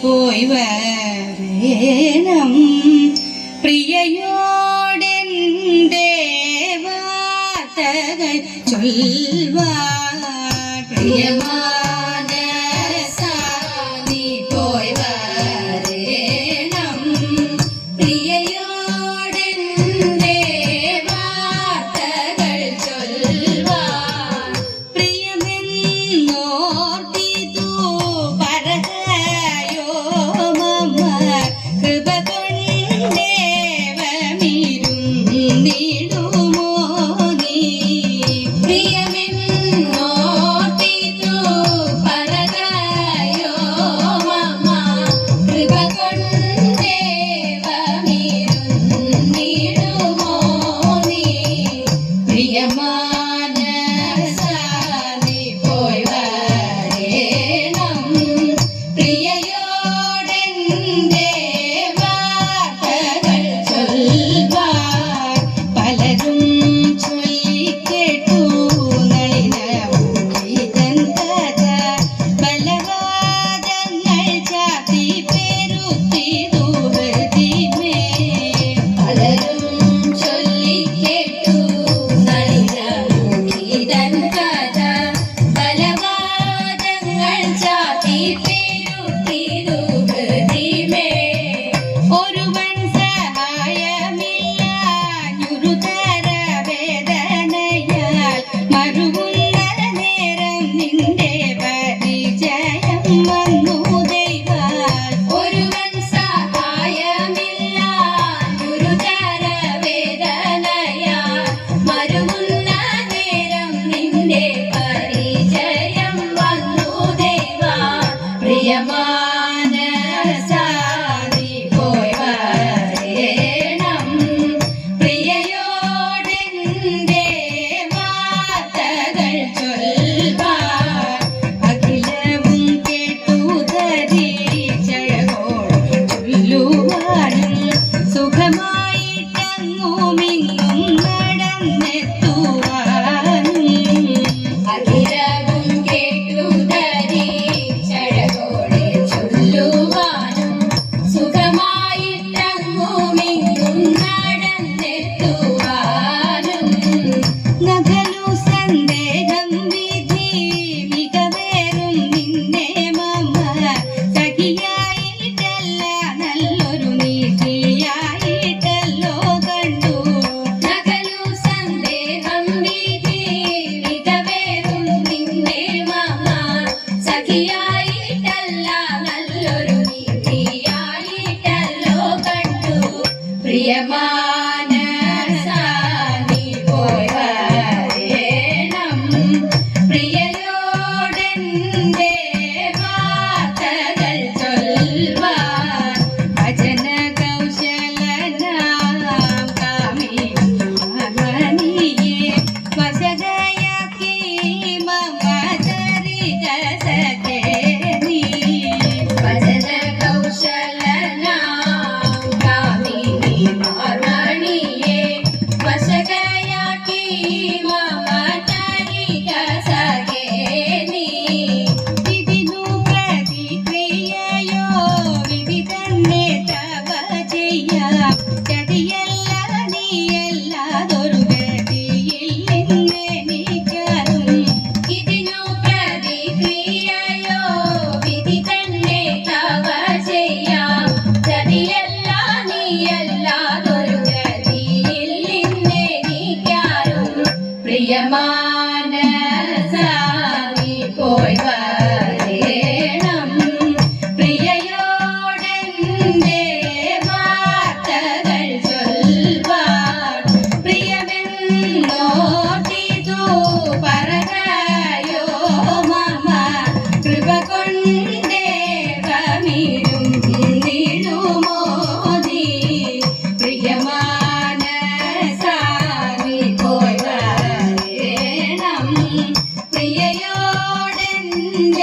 പോയി വരേണം പ്രിയയോടെന്റെ വാർത്തകൾ ചൊൽവാൻ പ്രിയമാനസാ നീ പോയി വരേണം പ്രിയയോടെന്റെ വാർത്തകൾ ചൊൽവാൻ പ്രിയമെന്നോർത്തിതു പറയോ മമ്മ കൃപ കൊണ്ടേവമിരുന്നിടുമോ നീ പ്രിയമെന്നോർത്തിതു പ്രിയയോടെന്റെ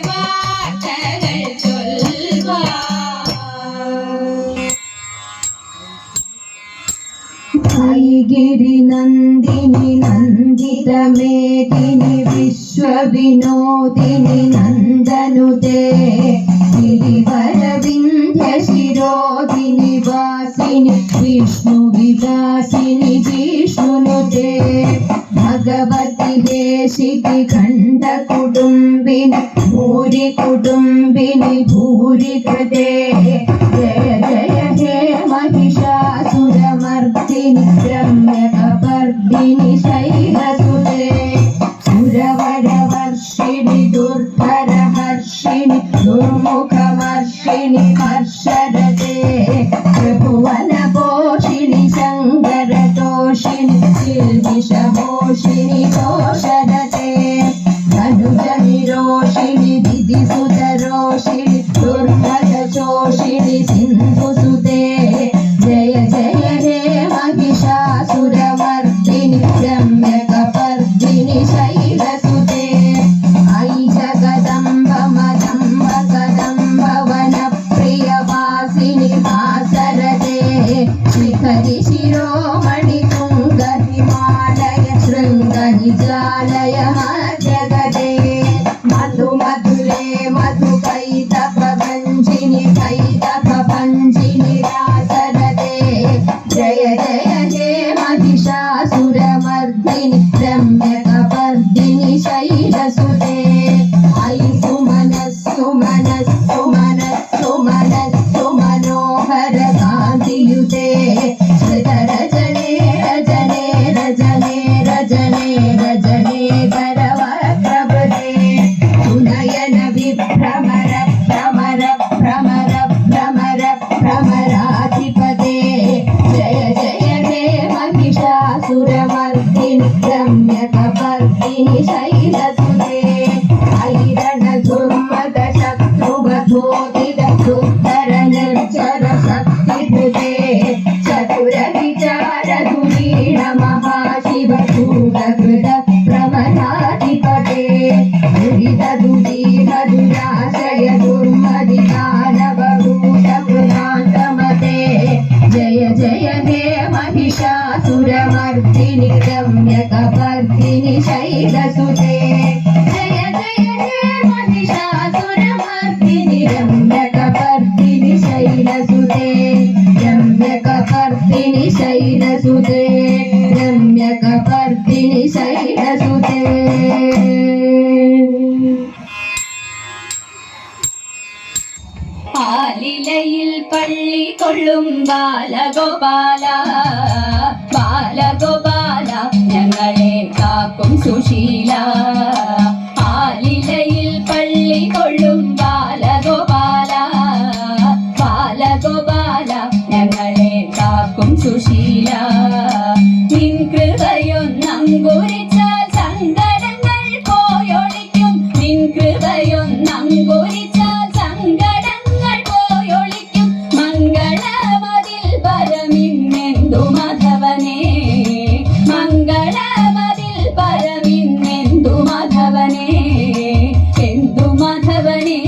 വാർത്തകൾ ചൊൽവാൻ. ഐഗിരി നന്ദിനി നന്ദിതമേദിനി വിശ്വവിനോദിനി നന്ദനുദേ ഗിരിവരവിന്ധ്യ ശിരോദിനി വാസിനി വിഷ്ണു വിലാസിനി ജിഷ്ണുനുദേ ഭഗവതി ദേശികി ഖണ്ഡ കുടുംബിനി ഭൂരി കുടുംബിനി ഭൂരി കൃതേ ജയ ജയ ഹേ महिषासुरमर्दिनि रम्यकपर्दिनि शैलसुते सुरवरवर्षिणि दुर्धरहर्षिणि दुर्मुखमर्षिणि हर्षरते त्रिभुवनपोषिणि शङ्करतोषिणि किल्बिषमोषिणि तोषरते धनुजनिरोषिणि दिदिसुतरोषिणि दुर्गतशोषिणि सिन्धुसुते जय जय हे महिषासुरमर्दिनि रम्यकपर्दिनि शैलसुते ऐ जगदम्ब मदम्ब कदम्ब वनप्रियवासिनि हासरते शिखरि शिरोमणि तुङ्गहिमालय शृङ्गनिजालय जगदे मधु मधुरे मधु कैतभञ्जिनि कैतभञ्जिनि रासरते जय जय हे महिषासुरमर्दिनि रम्यकपर्दिनि शैलसुते ऐ सुमनस्सु मनस्सु मनस्सु मनस्सु मनोहर कान्तियुते श्रितरजने रजने रजने रजने रजने करवप्रभृते सुनयन विभ्रमर भ्रमर भ्रमर भ्रमर भ्रमराधिपते जय जय हे महिषासुरमर्दिनि रम्यकपर्दिनि शैलसुते ऐरणधुर्मद शत्रुवधोदित दुर्धर निर्जर शक्तिभृते चतुर विचार धुरीण महाशिव शूलकृत प्रमदाधिपते दुरित दुरीह दुराशय दुर्मदि दानवभूत कृतान्तमते जय जय हे महिषासुरमर्दिनि रम्यकपर्दिनि शैलसुते जय जय हे महिषासुरमर्दिनि रम्यकपर्दिनि शैलसुते रम्यकपर्दिनि शैलसुते रम्यकपर्दिनि शैलसुते ആലിലയിൽ പള്ളി കൊള്ളും ബാലഗോപാല ബാലഗോപാല ഞങ്ങളെ കാക്കും സുശീല ആലിലയിൽ പള്ളി കൊള്ളും ബാലഗോപാല ബാലഗോപാല ഞങ്ങളെ കാക്കും സുശീല നിൻ കൃപയൊന്നങ്കുരിച്ചാൽ സങ്കടങ്ങൾ പോയൊളിക്കും നിൻ കൃപയൊന്നങ്കുരിച്ചാൽ സങ്കടങ്ങൾ പോയൊളിക്കും മംഗളമതിൽ പരമിന്നെന്തു മാധവനേ മംഗളമതിൽ പരമിന്നെന്തു മാധവനേ എന്തു മാധവനേ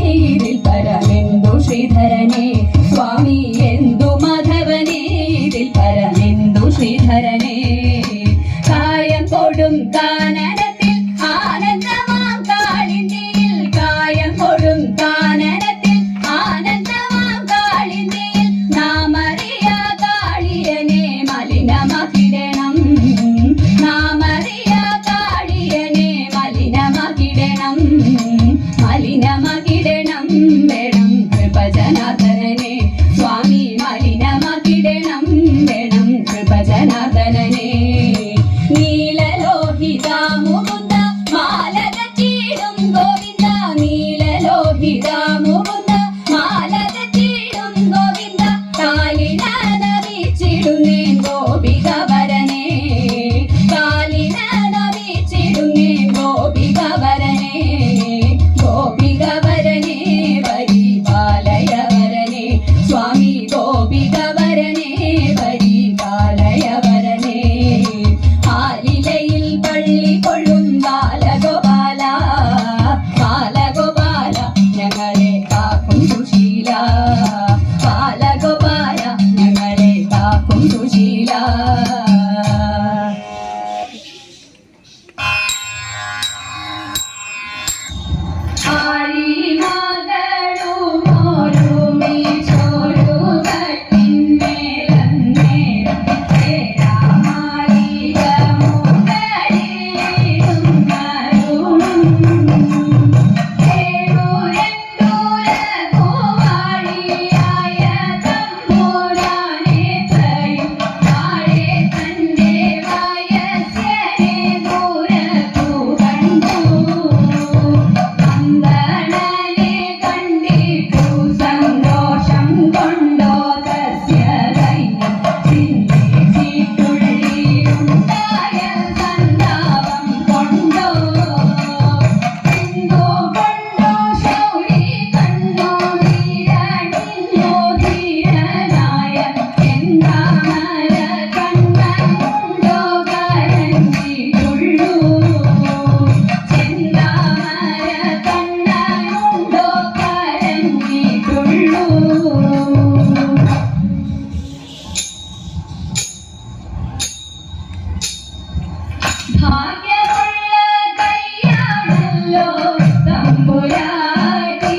തമ്പുരാട്ടി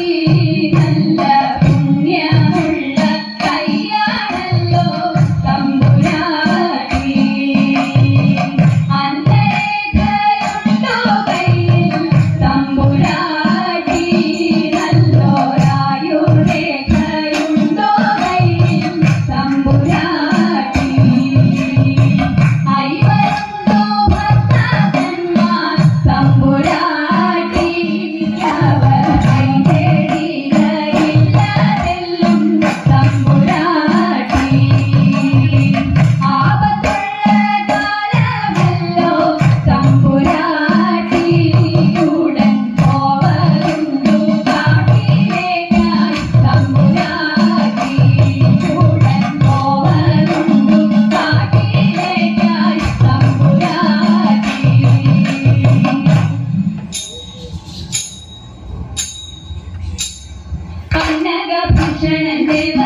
നല്ല പുണ്യമുള്ള കയ്യാണല്ലോ തമ്പുരാട്ടി അന്നേരയുണ്ടോ കയ്യിൽ തമ്പുരാട്ടി നല്ലോരായുരേഖയുണ്ടോ കയ്യിൽ തമ്പുരാട്ടി ഐവരുണ്ടോ ഭർത്താക്കന്മാർ തമ്പുരാട്ടി അവർ കൈ തേടിയില്ലാതെല്ലും തമ്പുരാട്ടി ആപത്തുള്ള കാലമല്ലോ തമ്പുരാട്ടി ഉടൻ പോവരുണ്ടു കാട്ടിലേക്കായി തമ്പുരാട്ടി ഉടൻ പോവരുണ്ടു കാട്ടിലേക്കായി തമ്പുരാട്ടി കനകഭൂഷണൻ ദേവ